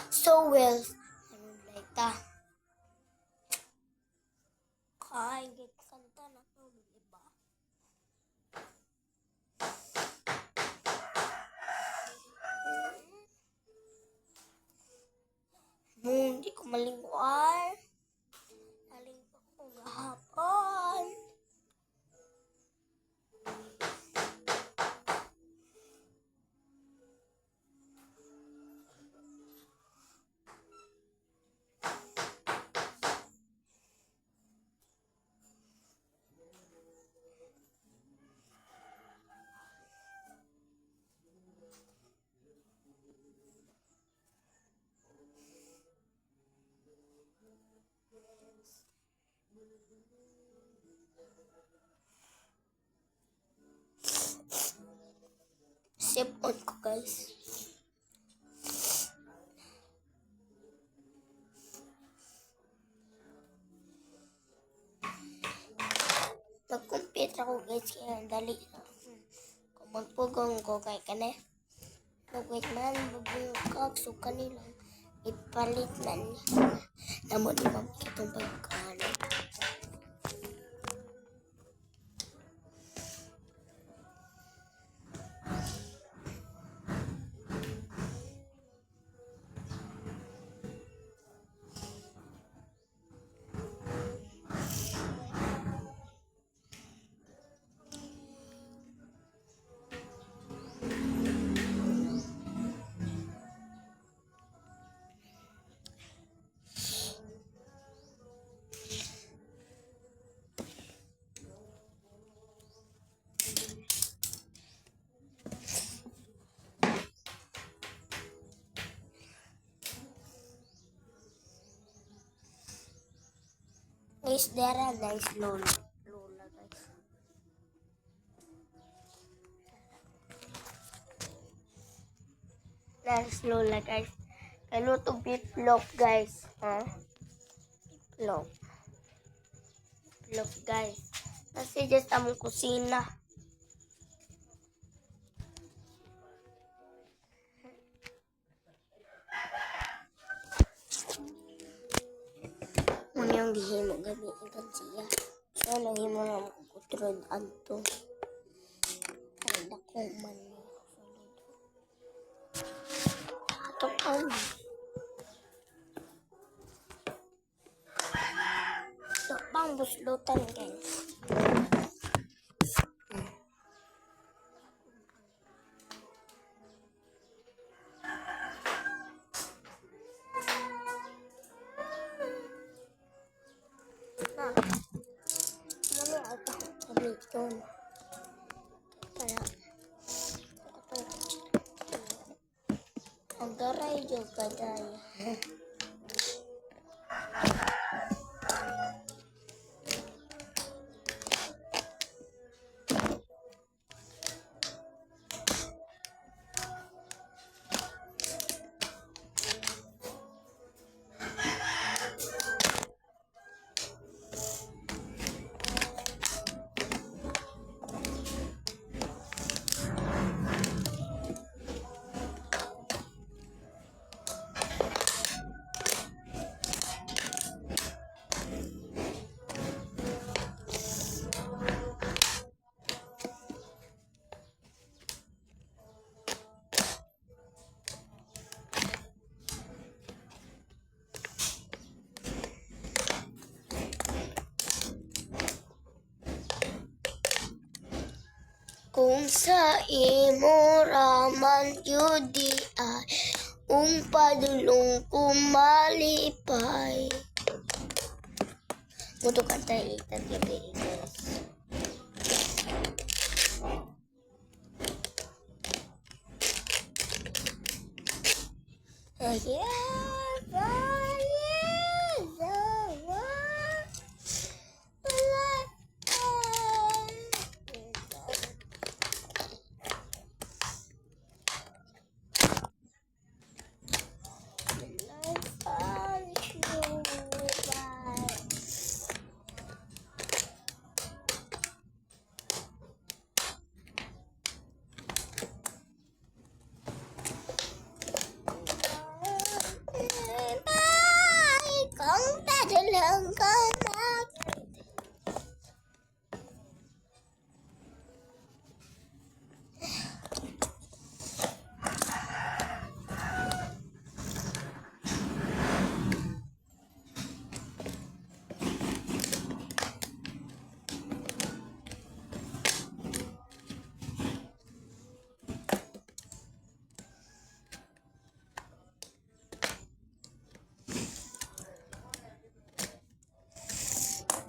So well, anong laita? Kain kanta na to, diba? Hindi ko malingkuan. Nalingkuan ko gahapon. Sip on ko, guys. Nag-compete ako, guys, kaya dali. Kung magpugong ko kay kane. Nag-wait man, bubungkag, so kanilang ipalit na niya. Namun, ibang kitong pagkaano. Guys, dera, guys, lola. Lola, guys. There's lola, guys. Kaluto beef loaf, guys. Huh? Beef loaf. Beef loaf, guys. Kasi just among kusina. Yung dihimo gabi ikan siya. So, nahimo na makukutrod anto. Ay, dako man. Ato ang. So, pang buslutan, guys. Mami, ito kamiton. Para, ang garay yung kadaya. Kung sa imo raman yudi ay padulong kumalipay. Muto kanta itan gabi, guys.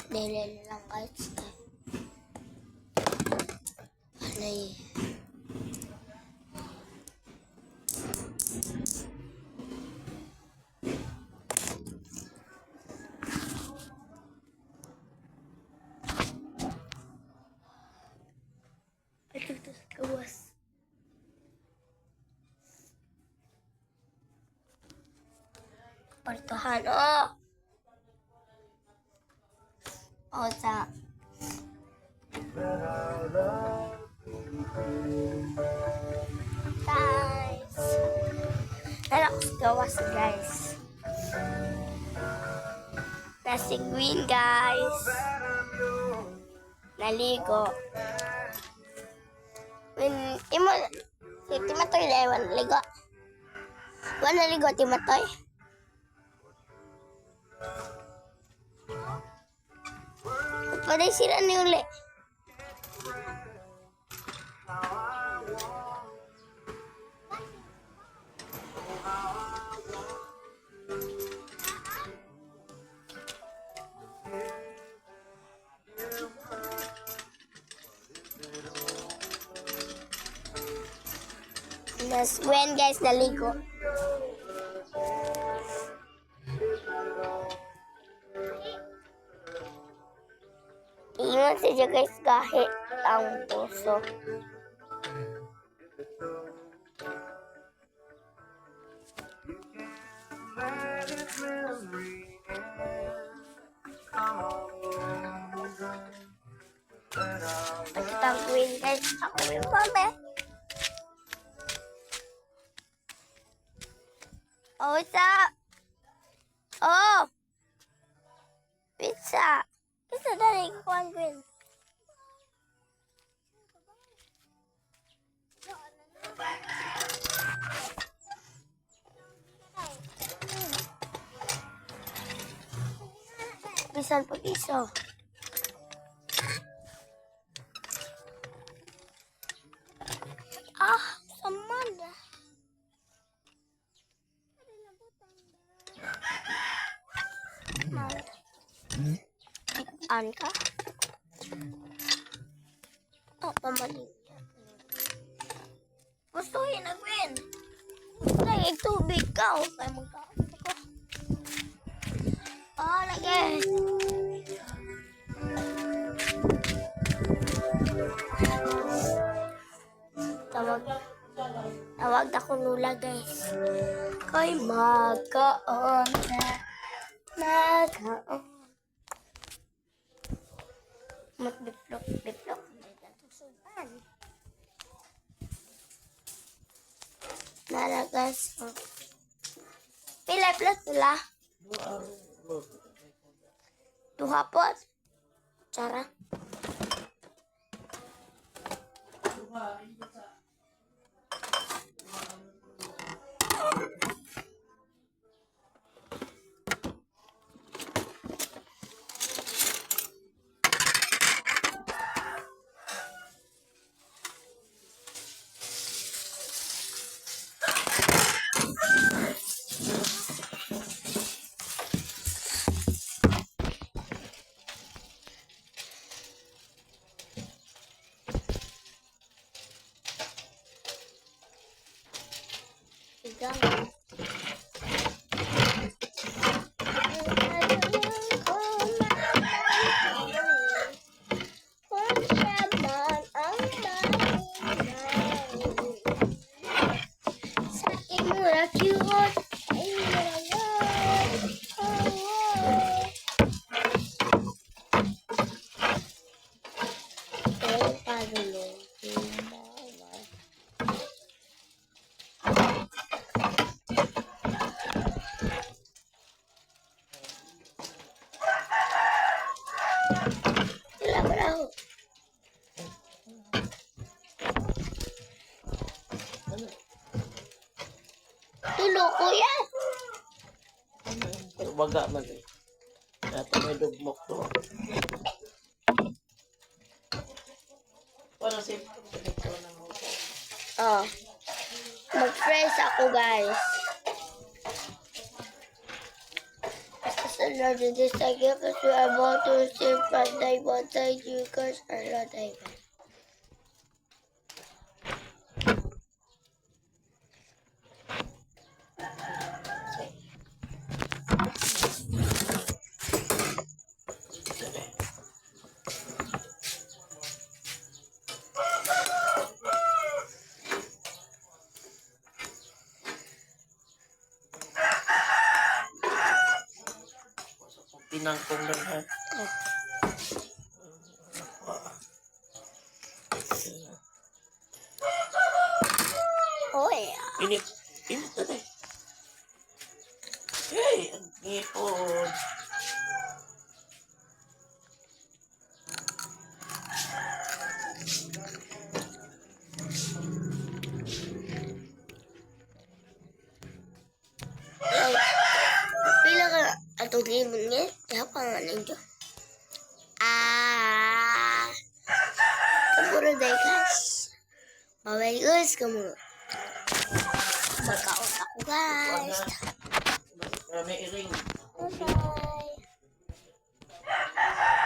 Dili lang guys. Anay. Ito sa gawas. Partahan, oh! O, sa... Guys! Nalak sa gawas, guys. Nasi Queen, guys. Naligo. Imo, si Timatoy lewan, ligo. Wala ligo, Timatoy. Paday sila ni uli. Mas when guys naligo. Ingat saja guys kahit ang puso. Pagtangguin guys ako yung mame. Oh, what's up? Oh! Pizza! Pizza na rin ko ang green. Bisan pag iso. Ah, sama na. An ka? Oh, pamaling. Gusto yun na, Gwen. Lagi tubig ka. Kaya magkakas ako. Oh, lagi. Tawag ako nula, guys. Kay magkaon na. Magkaon. Magbiplok. Nalagas. Pila sila? Duha po. Cara. Igang. Sa imura cute. Tulo ko yan. Baga man eh. Dato may dugmok to. Para sa ito ng hotel. Oh. Mag-fresh ako, guys. Basta sa Lord, it is thy gift as we are about to receive from thy word, thy you, curse our Lord, amen. Pinangkong lang ha. Oh, yeah. Init. Init na tayo. Hey, ang ngipon. Pila ka atong limon niya? Kaya pa nga ninyo. Kamuro day guys. Bye guys, kamuro. Magkaot ako guys. Marami iring. Bye-bye.